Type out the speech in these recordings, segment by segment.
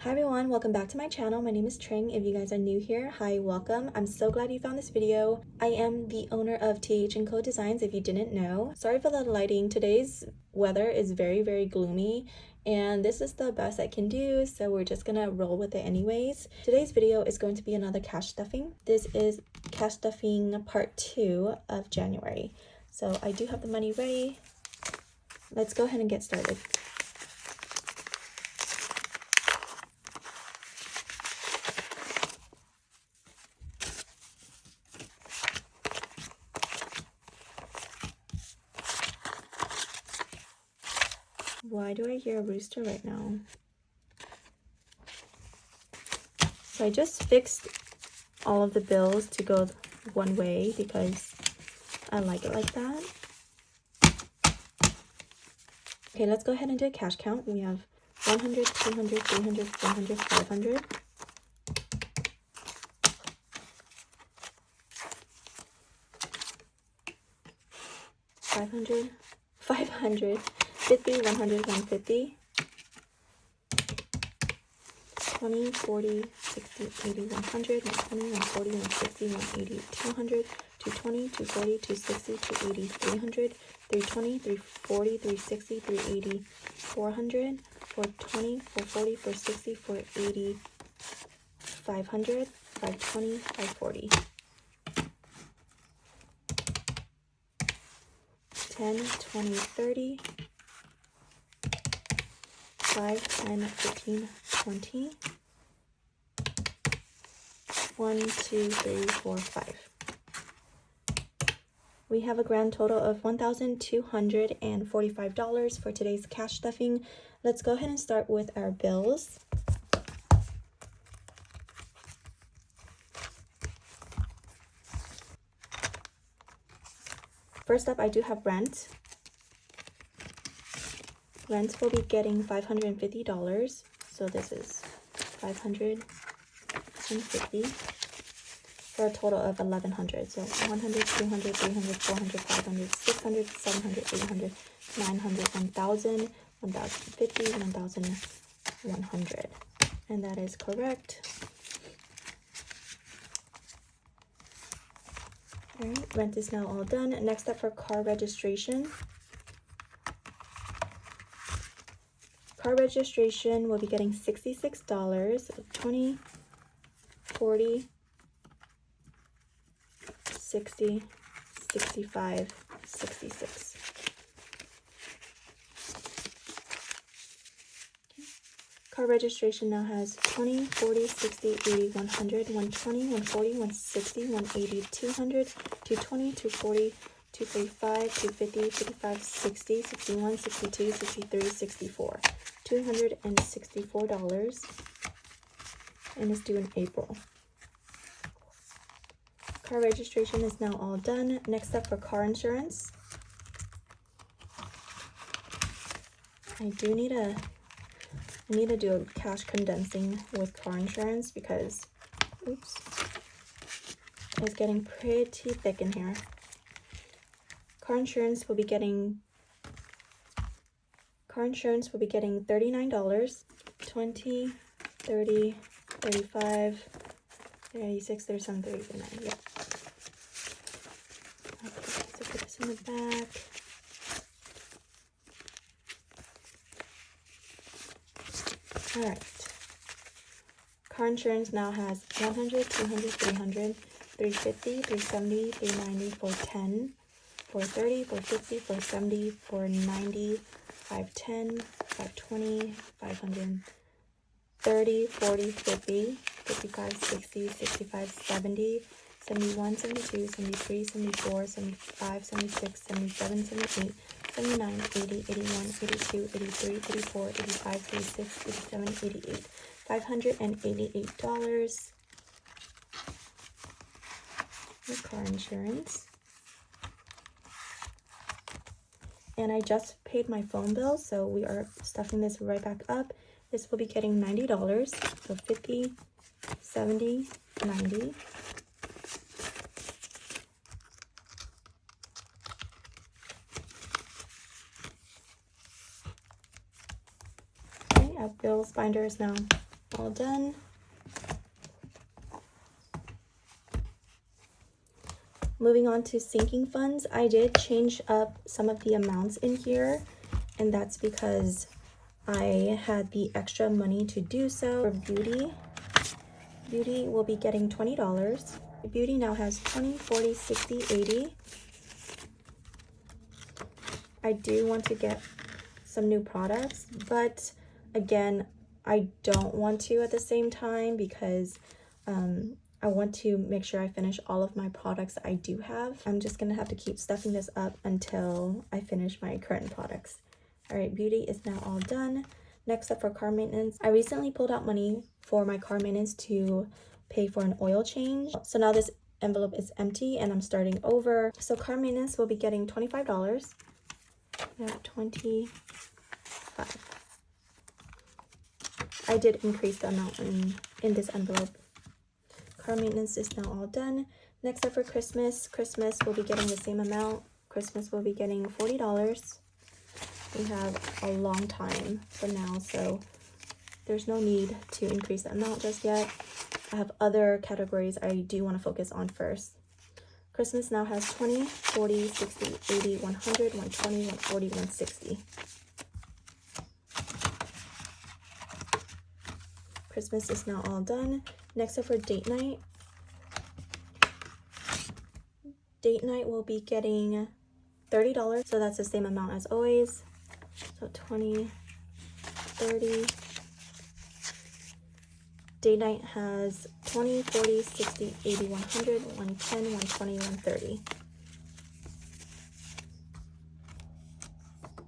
Hi everyone, welcome back to my channel. My name is Trang. If you guys are new here, hi, welcome. I'm so glad you found this video. I am the owner of TH&Co Designs, if you didn't know. Sorry for the lighting. Today's weather is very gloomy and this is the best I can do, so we're just gonna roll with it anyways. Today's video is going to be another cash stuffing. This is cash stuffing part 2 of January. So I do have the money ready. Let's go ahead and get started. Why do I hear a rooster right now? So I just fixed all of the bills to go one way because I like it like that. Okay, let's go ahead and do a cash count. We have 100, 200, 300, 400, 500. $500, 500, 50, 100, 150, 20, 40, 60, 80, 100, 120, 140, 160, 180, 200, 220, 240, 260, 280, 300, 320, 340, 360, 380, 400, 420, 440, 460, 480, 500, 520, 540. 10, 20, 30, 5, 10, 15, 20, 1, 2, 3, 4, 5. We have a grand total of $1,245 for today's cash stuffing. Let's go ahead and start with our bills. First up, I do have rent. Rent will be getting $550, so this is $550 for a total of $1,100. So 100, 200, 300, 400, 500, 600, 700, 800, 900, 1,000, 1,050, 1,100, and that is correct. All right, rent is now all done. Next up for car registration. Car registration will be getting $66, 20, 40, 60, 65, 66. Car registration now has 20, 40, 60, 80, 100, 120, 140, 160, 180, 200, 220, 240, 245, 250, 55, 60, 61, 62, 63, 64. $264, and is due in April. Car registration is now all done. Next up for car insurance. I need to do a cash condensing with car insurance because, oops, it's getting pretty thick in here. Car insurance will be getting $39, 20, 30, 35, 36, 37, 39, yeah. Okay, so put this in the back. All right. Car insurance now has 100, 200, 300, 350, 370, 390, 410, 430, 450, 470, 490, 510, 520, 530, 40, 50, 55, 60, 65, 70, 71, 72, 73, 74, 75, 76, 77, 78, 79, 80, 81, 82, 83, 84, 85, 86, 87, 88, $588 for car insurance. And I just paid my phone bill, so we are stuffing this right back up. This will be getting $90, so 50, 70, 90. Okay, our bills binder is now all done. Moving on to sinking funds, I did change up some of the amounts in here, and that's because I had the extra money to do so. For beauty will be getting $20. Beauty now has 20, 40, 60, 80. I do want to get some new products, but again, I don't want to at the same time because I want to make sure I finish all of my products I do have. I'm just gonna have to keep stuffing this up until I finish my current products. All right, beauty is now all done. Next up for car maintenance, I recently pulled out money for my car maintenance to pay for an oil change. So now this envelope is empty and I'm starting over. So car maintenance will be getting $25. Yeah, 25. I did increase the amount in this envelope. Car maintenance is now all done. Next up for Christmas will be getting the same amount. Christmas will be getting $40. We have a long time from now, so there's no need to increase the amount just yet. I have other categories I do want to focus on first. Christmas now has 20, 40, 60, 80, 100, 120, 140, 160. Christmas is now all done. Next up for date night. Date night will be getting $30, so that's the same amount as always. So 20, 30. Date night has 20, 40, 60, 80, 100, 110, 120, 130.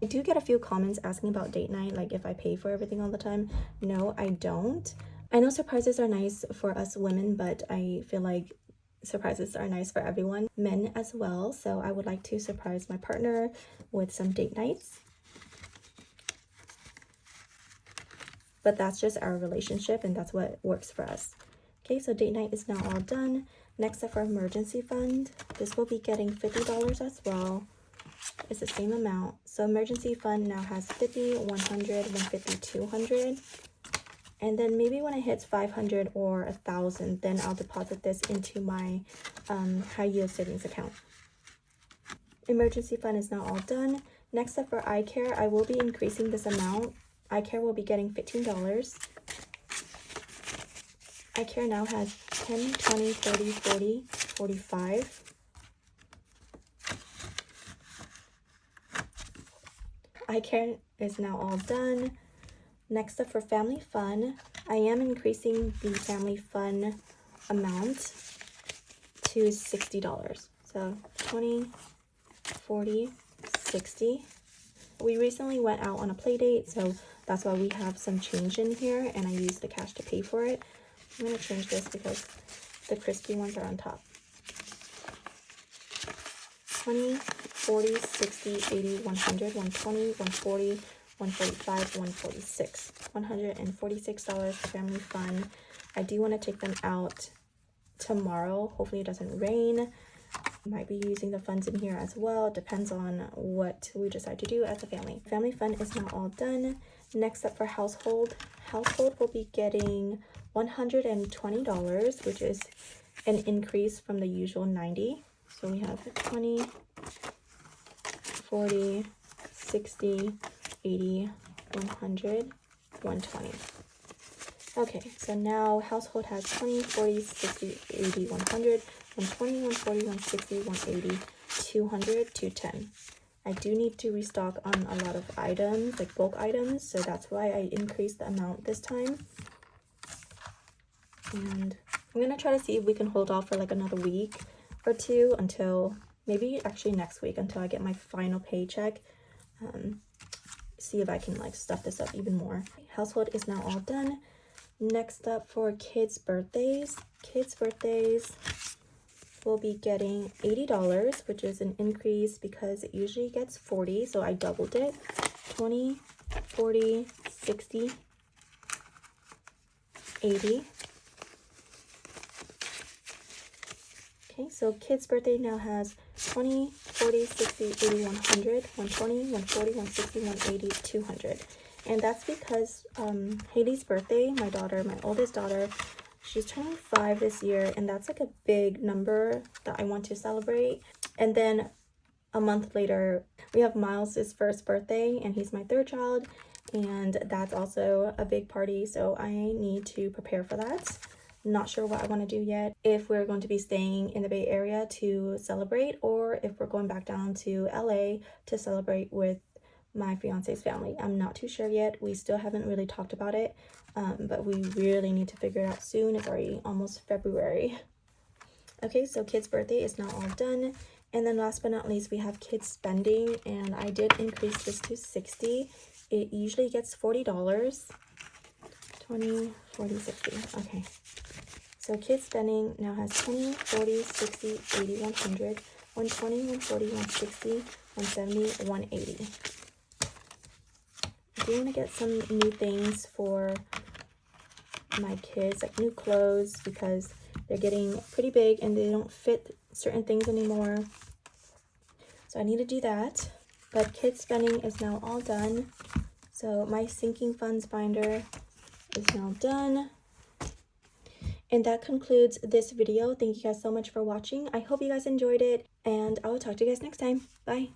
I do get a few comments asking about date night, like if I pay for everything all the time. No, I don't. I know surprises are nice for us women, but I feel like surprises are nice for everyone, men as well. So I would like to surprise my partner with some date nights. But that's just our relationship and that's what works for us. Okay, so date night is now all done. Next up for emergency fund, this will be getting $50 as well. It's the same amount. So emergency fund now has 50, 100, 150, 200. And then maybe when it hits 500 or 1,000, then I'll deposit this into my high yield savings account. Emergency fund is now all done. Next up for eye care, I will be increasing this amount. Eye care will be getting $15. Eye care now has 10, 20, 30, 40, 45. Eye care is now all done. Next up for family fun, I am increasing the family fun amount to $60. So 20, 40, 60. We recently went out on a play date, so that's why we have some change in here and I used the cash to pay for it. I'm going to change this because the crispy ones are on top. 20, 40, 60, 80, 100, 120, 140, 145, 146. $146 for family fun. I do want to take them out tomorrow. Hopefully it doesn't rain. Might be using the funds in here as well. It depends on what we decide to do as a family. Family fun is now all done. Next up for household. Household will be getting $120, which is an increase from the usual 90. So we have 20, 40, 60, 80, 100, 120. Okay, so now household has 20, 40, 60, 80, 100, 120, 140, 160, 180, 200, 210. I do need to restock on a lot of items, like bulk items, so that's why I increased the amount this time. And I'm gonna try to see if we can hold off for like another week or two until maybe actually next week until I get my final paycheck. See if I can like stuff this up even more. Household is now all done. Next up for kids' birthdays. Kids' birthdays will be getting $80, which is an increase because it usually gets 40, so I doubled it. 20, 40, 60, 80. Okay, so kids' birthday now has 20, 40, 60, 80, 100, 120, 140, 160, 180, 200. And that's because Haley's birthday, my daughter, my oldest daughter, she's turning 5 this year, and that's like a big number that I want to celebrate. And then a month later, we have Miles' first birthday, and he's my 3rd child, and that's also a big party, so I need to prepare for that. Not sure what I want to do yet, if we're going to be staying in the Bay Area to celebrate, or if we're going back down to LA to celebrate with my fiance's family. I'm not too sure yet. We still haven't really talked about it, but we really need to figure it out soon. It's already almost February. Okay, so kids' birthday is now all done. And then last but not least, we have kids spending, and I did increase this to $60. It usually gets $40. 20, 40, 60. Okay. So kids spending now has 20, 40, 60, 80, 100, 120, 140, 160, 170, 180. I do want to get some new things for my kids, like new clothes, because they're getting pretty big and they don't fit certain things anymore. So I need to do that. But kids spending is now all done. So my sinking funds binder is now done. And that concludes this video. Thank you guys so much for watching. I hope you guys enjoyed it, and I will talk to you guys next time. Bye.